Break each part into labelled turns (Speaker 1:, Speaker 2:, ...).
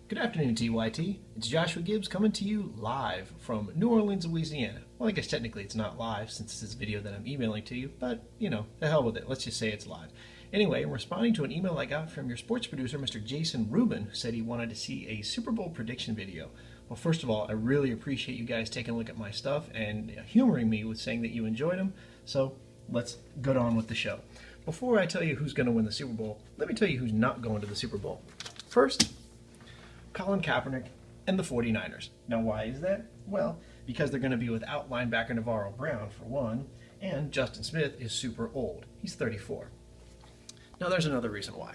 Speaker 1: Good afternoon, TYT. It's Joshua Gibbs coming to you live from New Orleans, Louisiana. Well, I guess technically it's not live since this is a video that I'm emailing to you, but the hell with it. Let's just say it's live. Anyway, I'm responding to an email I got from your sports producer, Mr. Jason Rubin, who said he wanted to see a Super Bowl prediction video. Well, first of all, I really appreciate you guys taking a look at my stuff and humoring me with saying that you enjoyed them. So let's get on with the show. Before I tell you who's going to win the Super Bowl, let me tell you who's not going to the Super Bowl. First, Colin Kaepernick and the 49ers. Now, why is that? Well, because they're going to be without linebacker Navarro Brown, for one, and Justin Smith is super old. He's 34. Now, there's another reason why.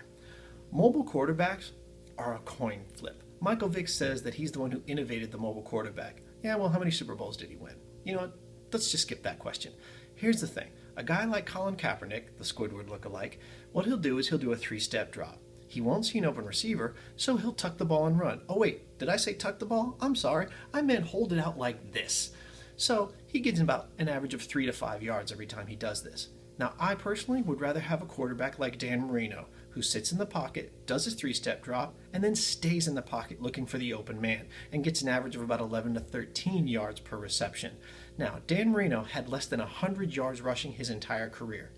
Speaker 1: Mobile quarterbacks are a coin flip. Michael Vick says that he's the one who innovated the mobile quarterback. Yeah, well, how many Super Bowls did he win? You know what? Let's just skip that question. Here's the thing. A guy like Colin Kaepernick, the Squidward lookalike, what he'll do is he'll do a three-step drop. He won't see an open receiver, so he'll tuck the ball and run. Oh wait, did I say tuck the ball? I'm sorry. I meant hold it out like this. So he gets about an average of 3 to 5 yards every time he does this. Now, I personally would rather have a quarterback like Dan Marino, who sits in the pocket, does his three-step drop, and then stays in the pocket looking for the open man, and gets an average of about 11 to 13 yards per reception. Now, Dan Marino had less than 100 yards rushing his entire career.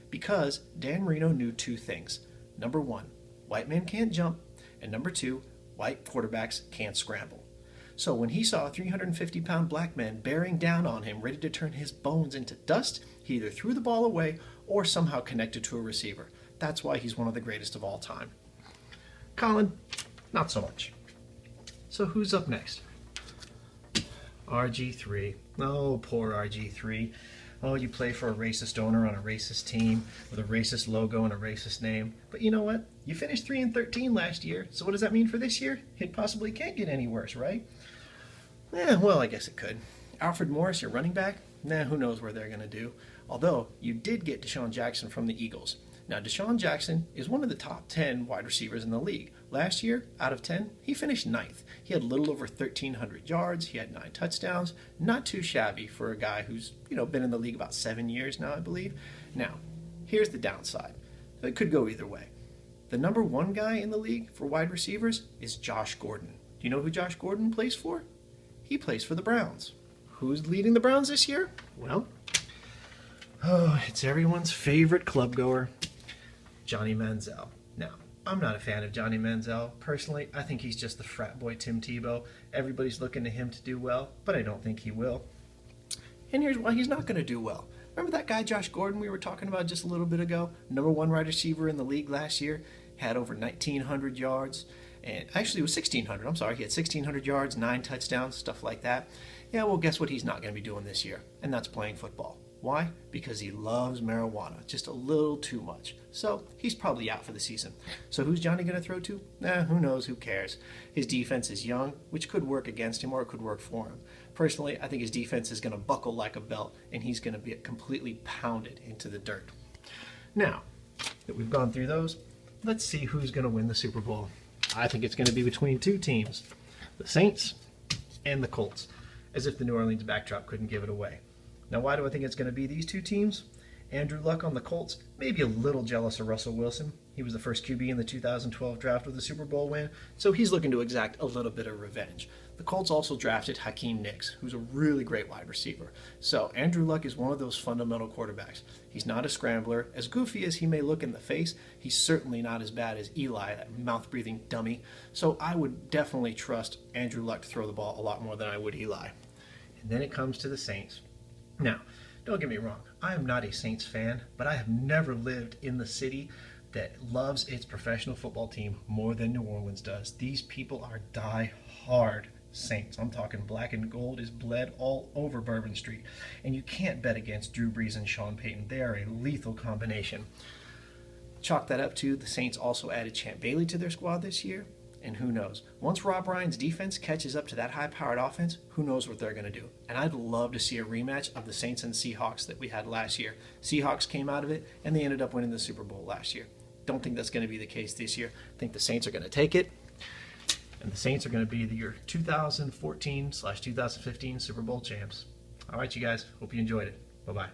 Speaker 1: Because Dan Marino knew two things. Number one, white men can't jump, and number two, white quarterbacks can't scramble. So when he saw 350-pound black men bearing down on him, ready to turn his bones into dust, he either threw the ball away or somehow connected to a receiver. That's why he's one of the greatest of all time. Colin, not so much. So who's up next? RG3. Oh, poor RG3. Oh, you play for a racist owner on a racist team with a racist logo and a racist name. But you know what? You finished 3-13 last year, so what does that mean for this year? It possibly can't get any worse, right? Well, I guess it could. Alfred Morris, your running back? Who knows where they're going to do. Although, you did get Deshaun Jackson from the Eagles. Now, Deshaun Jackson is one of the top 10 wide receivers in the league. Last year, out of 10, he finished 9th. He had a little over 1,300 yards. He had 9 touchdowns. Not too shabby for a guy who's, been in the league about 7 years now, I believe. Now, here's the downside. It could go either way. The number one guy in the league for wide receivers is Josh Gordon. Do you know who Josh Gordon plays for? He plays for the Browns. Who's leading the Browns this year? Well, it's everyone's favorite club goer, Johnny Manziel. Now, I'm not a fan of Johnny Manziel. Personally, I think he's just the frat boy Tim Tebow. Everybody's looking to him to do well, but I don't think he will. And here's why he's not going to do well. Remember that guy Josh Gordon we were talking about just a little bit ago? Number one wide receiver in the league last year. Had over 1,900 yards. And actually it was 1,600. I'm sorry. He had 1,600 yards, 9 touchdowns, stuff like that. Yeah, well, guess what he's not going to be doing this year? And that's playing football. Why? Because he loves marijuana, just a little too much. So he's probably out for the season. So who's Johnny going to throw to? Who knows? Who cares? His defense is young, which could work against him or it could work for him. Personally, I think his defense is going to buckle like a belt, and he's going to be completely pounded into the dirt. Now that we've gone through those, let's see who's going to win the Super Bowl. I think it's going to be between two teams, the Saints and the Colts, as if the New Orleans backdrop couldn't give it away. Now, why do I think it's going to be these two teams? Andrew Luck on the Colts, maybe a little jealous of Russell Wilson. He was the first QB in the 2012 draft with a Super Bowl win, so he's looking to exact a little bit of revenge. The Colts also drafted Hakeem Nicks, who's a really great wide receiver. So Andrew Luck is one of those fundamental quarterbacks. He's not a scrambler. As goofy as he may look in the face, he's certainly not as bad as Eli, that mouth-breathing dummy. So I would definitely trust Andrew Luck to throw the ball a lot more than I would Eli. And then it comes to the Saints. Now, don't get me wrong, I am not a Saints fan, but I have never lived in the city that loves its professional football team more than New Orleans does. These people are die-hard Saints. I'm talking black and gold is bled all over Bourbon Street, and you can't bet against Drew Brees and Sean Payton. They are a lethal combination. Chalk that up to the Saints also added Champ Bailey to their squad this year. And who knows? Once Rob Ryan's defense catches up to that high-powered offense, who knows what they're going to do? And I'd love to see a rematch of the Saints and Seahawks that we had last year. Seahawks came out of it, and they ended up winning the Super Bowl last year. Don't think that's going to be the case this year. I think the Saints are going to take it, and the Saints are going to be the year 2014/2015 Super Bowl champs. All right, you guys. Hope you enjoyed it. Bye-bye.